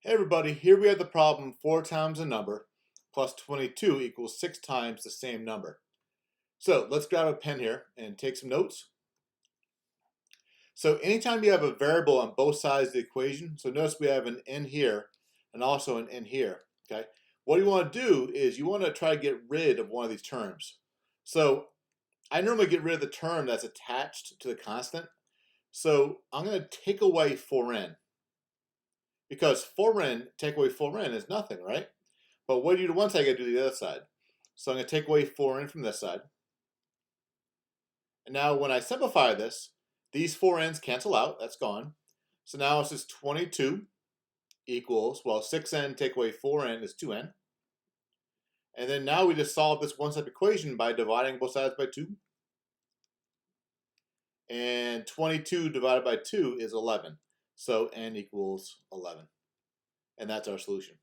Hey everybody, here we have the problem 4 times a number plus 22 equals 6 times the same number. So let's grab a pen here and take some notes. So anytime you have a variable on both sides of the equation, so notice we have an n here and also an n here, okay? What you want to do is you want to try to get rid of one of these terms. So I normally get rid of the term that's attached to the constant. So I'm going to take away 4n because 4n, take away 4n is nothing, right? But what do you do once I get to the other side? So I'm going to take away 4n from this side. And now when I simplify this, these 4n's cancel out. That's gone. So now it's just 22 equals, well, 6n take away 4n is 2n. And then now we just solve this one-step equation by dividing both sides by 2. And 22 divided by 2 is 11. So n equals 11. And that's our solution.